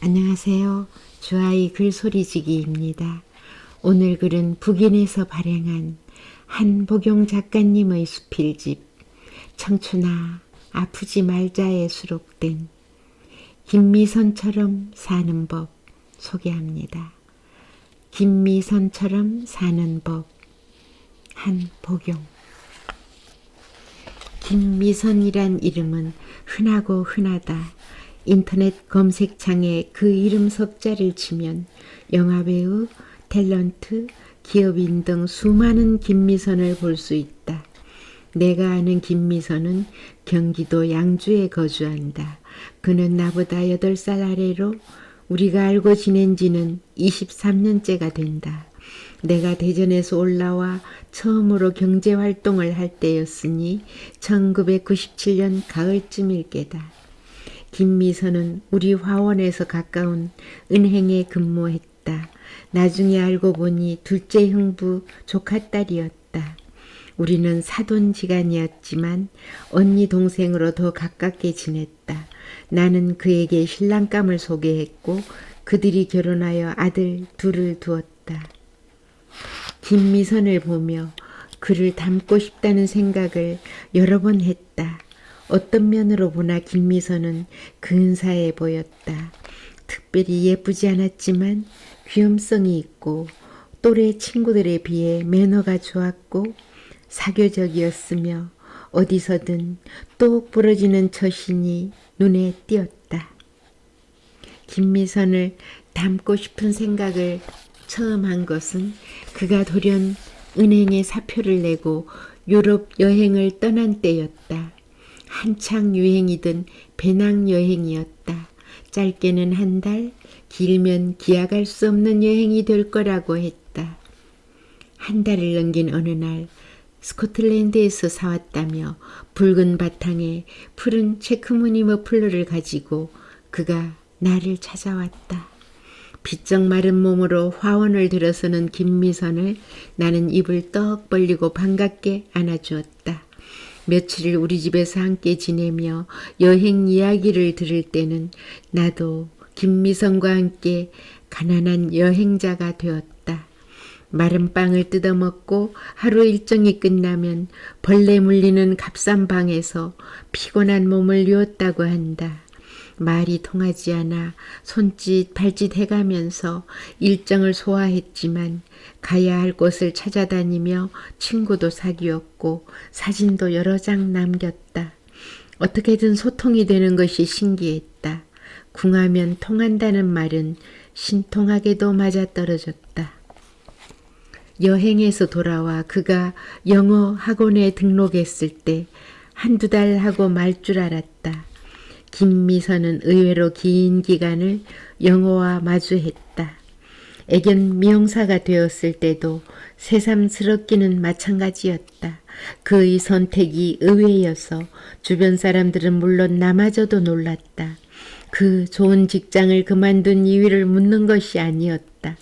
안녕하세요. 주아이 글소리지기입니다. 오늘 글은 북인에서 발행한 한복용 작가님의 수필집 청춘아 아프지 말자에 수록된 김미선처럼 사는 법 소개합니다. 김미선처럼 사는 법 한복용. 김미선이란 이름은 흔하고 흔하다. 인터넷 검색창에 그 이름 석자를 치면 영화배우, 탤런트, 기업인 등 수많은 김미선을 볼 수 있다. 내가 아는 김미선은 경기도 양주에 거주한다. 그는 나보다 8살 아래로 우리가 알고 지낸 지는 23년째가 된다. 내가 대전에서 올라와 처음으로 경제활동을 할 때였으니 1997년 가을쯤일 게다. 김미선은 우리 화원에서 가까운 은행에 근무했다. 나중에 알고 보니 둘째 형부 조카딸이었다. 우리는 사돈지간이었지만 언니 동생으로 더 가깝게 지냈다. 나는 그에게 신랑감을 소개했고 그들이 결혼하여 아들 둘을 두었다. 김미선을 보며 그를 닮고 싶다는 생각을 여러 번 했다. 어떤 면으로 보나 김미선은 근사해 보였다. 특별히 예쁘지 않았지만 귀염성이 있고 또래 친구들에 비해 매너가 좋았고 사교적이었으며 어디서든 똑 부러지는 처신이 눈에 띄었다. 김미선을 닮고 싶은 생각을 처음 한 것은 그가 돌연 은행에 사표를 내고 유럽 여행을 떠난 때였다. 한창 유행이던 배낭여행이었다. 짧게는 한 달, 길면 기약할 수 없는 여행이 될 거라고 했다. 한 달을 넘긴 어느 날 스코틀랜드에서 사왔다며 붉은 바탕에 푸른 체크무늬 머플러를 가지고 그가 나를 찾아왔다. 비쩍 마른 몸으로 화원을 들어서는 김미선을 나는 입을 떡 벌리고 반갑게 안아주었다. 며칠을 우리 집에서 함께 지내며 여행 이야기를 들을 때는 나도 김미선과 함께 가난한 여행자가 되었다. 마른 빵을 뜯어먹고 하루 일정이 끝나면 벌레 물리는 값싼 방에서 피곤한 몸을 누웠다고 한다. 말이 통하지 않아 손짓 발짓 해가면서 일정을 소화했지만 가야 할 곳을 찾아다니며 친구도 사귀었고 사진도 여러 장 남겼다. 어떻게든 소통이 되는 것이 신기했다. 궁하면 통한다는 말은 신통하게도 맞아떨어졌다. 여행에서 돌아와 그가 영어 학원에 등록했을 때 한두 달 하고 말 줄 알았다. 김미선은 의외로 긴 기간을 영어와 마주했다. 애견 미용사가 되었을 때도 새삼스럽기는 마찬가지였다. 그의 선택이 의외여서 주변 사람들은 물론 나마저도 놀랐다. 그 좋은 직장을 그만둔 이유를 묻는 것이 아니었다.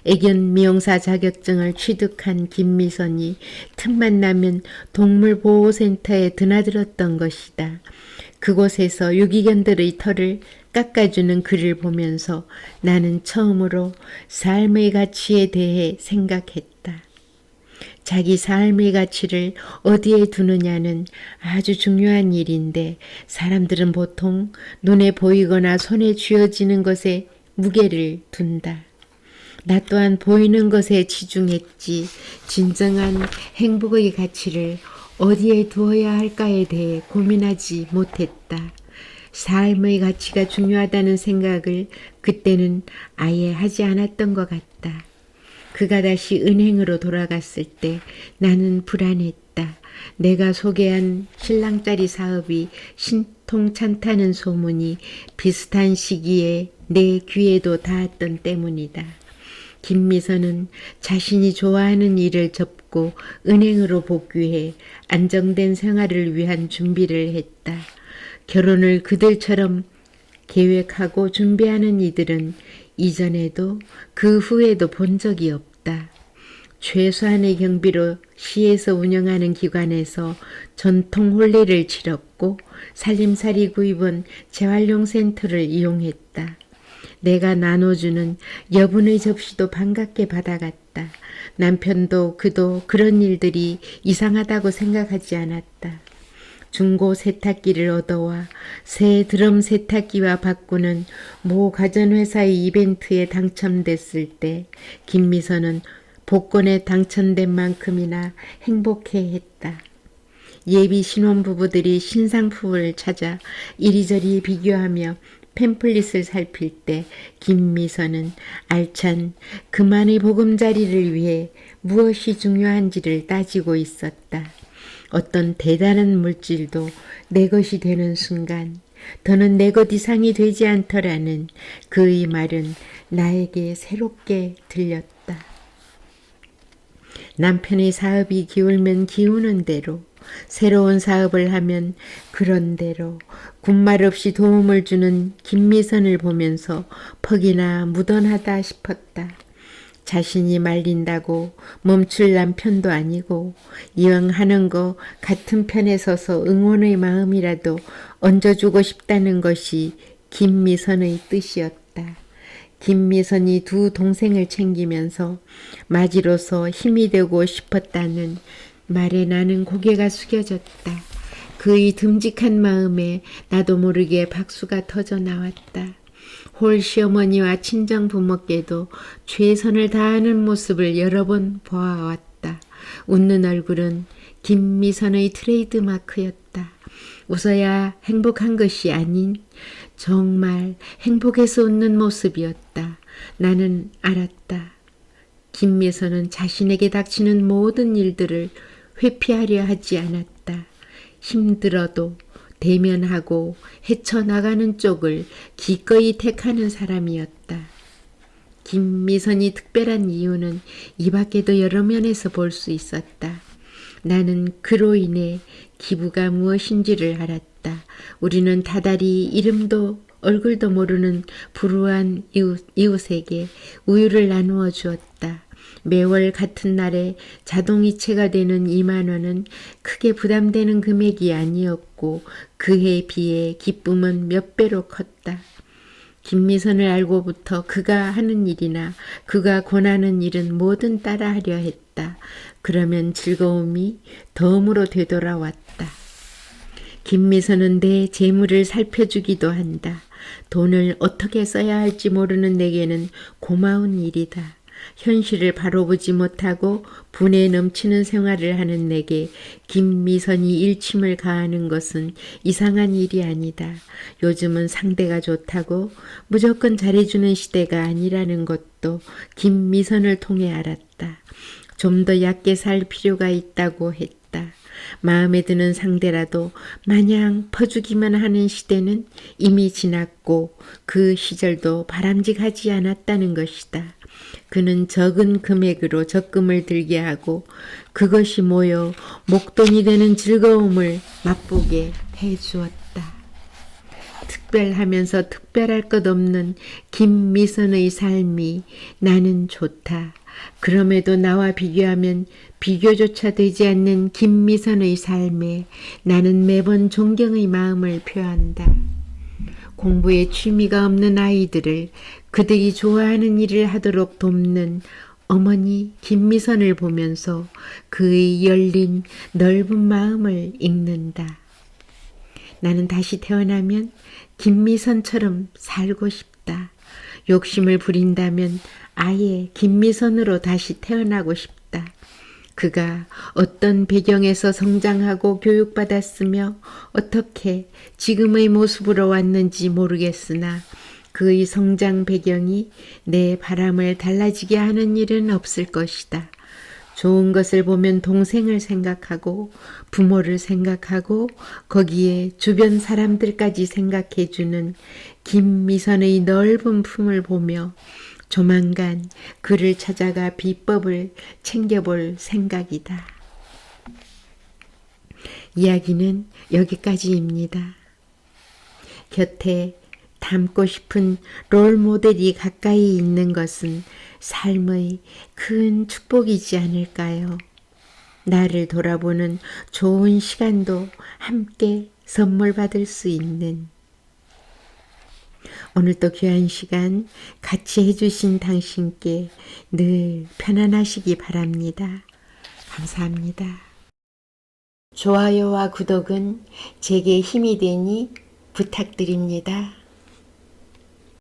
애견 미용사 자격증을 취득한 김미선이 틈만 나면 동물보호센터에 드나들었던 것이다. 그곳에서 유기견들의 털을 깎아주는 그를 보면서 나는 처음으로 삶의 가치에 대해 생각했다. 자기 삶의 가치를 어디에 두느냐는 아주 중요한 일인데 사람들은 보통 눈에 보이거나 손에 쥐어지는 것에 무게를 둔다. 나 또한 보이는 것에 치중했지 진정한 행복의 가치를 어디에 두어야 할까에 대해 고민하지 못했다. 삶의 가치가 중요하다는 생각을 그때는 아예 하지 않았던 것 같다. 그가 다시 은행으로 돌아갔을 때 나는 불안했다. 내가 소개한 신랑짜리 사업이 신통찮다는 소문이 비슷한 시기에 내 귀에도 닿았던 때문이다. 김미선은 자신이 좋아하는 일을 접고 은행으로 복귀해 안정된 생활을 위한 준비를 했다. 결혼을 그들처럼 계획하고 준비하는 이들은 이전에도 그 후에도 본 적이 없다. 최소한의 경비로 시에서 운영하는 기관에서 전통 혼례를 치렀고 살림살이 구입은 재활용센터를 이용했다. 내가 나눠주는 여분의 접시도 반갑게 받아갔다. 남편도 그도 그런 일들이 이상하다고 생각하지 않았다. 중고 세탁기를 얻어와 새 드럼 세탁기와 바꾸는 모 가전회사의 이벤트에 당첨됐을 때 김미선은 복권에 당첨된 만큼이나 행복해했다. 예비 신혼부부들이 신상품을 찾아 이리저리 비교하며 팸플릿을 살필 때 김미선은 알찬 그만의 보금자리를 위해 무엇이 중요한지를 따지고 있었다. 어떤 대단한 물질도 내 것이 되는 순간 더는 내 것 이상이 되지 않더라는 그의 말은 나에게 새롭게 들렸다. 남편의 사업이 기울면 기우는 대로, 새로운 사업을 하면 그런 대로 군말 없이 도움을 주는 김미선을 보면서 퍽이나 무던하다 싶었다. 자신이 말린다고 멈출 남편도 아니고 이왕 하는 거 같은 편에 서서 응원의 마음이라도 얹어주고 싶다는 것이 김미선의 뜻이었다. 김미선이 두 동생을 챙기면서 마지로서 힘이 되고 싶었다는 말에 나는 고개가 숙여졌다. 그의 듬직한 마음에 나도 모르게 박수가 터져 나왔다. 홀 시어머니와 친정 부모께도 최선을 다하는 모습을 여러 번 보아왔다. 웃는 얼굴은 김미선의 트레이드 마크였다. 웃어야 행복한 것이 아닌 정말 행복해서 웃는 모습이었다. 나는 알았다. 김미선은 자신에게 닥치는 모든 일들을 회피하려 하지 않았다. 힘들어도 대면하고 헤쳐나가는 쪽을 기꺼이 택하는 사람이었다. 김미선이 특별한 이유는 이 밖에도 여러 면에서 볼 수 있었다. 나는 그로 인해 기부가 무엇인지를 알았다. 우리는 다달이 이름도 얼굴도 모르는 불우한 이웃에게 우유를 나누어 주었다. 매월 같은 날에 자동이체가 되는 2만 원은 크게 부담되는 금액이 아니었고 그에 비해 기쁨은 몇 배로 컸다. 김미선을 알고부터 그가 하는 일이나 그가 권하는 일은 뭐든 따라하려 했다. 그러면 즐거움이 덤으로 되돌아왔다. 김미선은 내 재물을 살펴주기도 한다. 돈을 어떻게 써야 할지 모르는 내게는 고마운 일이다. 현실을 바로 보지 못하고 분에 넘치는 생활을 하는 내게 김미선이 일침을 가하는 것은 이상한 일이 아니다. 요즘은 상대가 좋다고 무조건 잘해주는 시대가 아니라는 것도 김미선을 통해 알았다. 좀 더 얕게 살 필요가 있다고 했다. 마음에 드는 상대라도 마냥 퍼주기만 하는 시대는 이미 지났고 그 시절도 바람직하지 않았다는 것이다. 그는 적은 금액으로 적금을 들게 하고 그것이 모여 목돈이 되는 즐거움을 맛보게 해주었다. 특별하면서 특별할 것 없는 김미선의 삶이 나는 좋다. 그럼에도 나와 비교하면 비교조차 되지 않는 김미선의 삶에 나는 매번 존경의 마음을 표한다. 공부에 취미가 없는 아이들을 그들이 좋아하는 일을 하도록 돕는 어머니 김미선을 보면서 그의 열린 넓은 마음을 읽는다. 나는 다시 태어나면 김미선처럼 살고 싶다. 욕심을 부린다면 아예 김미선으로 다시 태어나고 싶다. 그가 어떤 배경에서 성장하고 교육받았으며 어떻게 지금의 모습으로 왔는지 모르겠으나 그의 성장 배경이 내 바람을 달라지게 하는 일은 없을 것이다. 좋은 것을 보면 동생을 생각하고 부모를 생각하고 거기에 주변 사람들까지 생각해주는 김미선의 넓은 품을 보며 조만간 그를 찾아가 비법을 챙겨볼 생각이다. 이야기는 여기까지입니다. 곁에 닮고 싶은 롤 모델이 가까이 있는 것은 삶의 큰 축복이지 않을까요? 나를 돌아보는 좋은 시간도 함께 선물 받을 수 있는 오늘도 귀한 시간 같이 해주신 당신께 늘 편안하시기 바랍니다. 감사합니다. 좋아요와 구독은 제게 힘이 되니 부탁드립니다.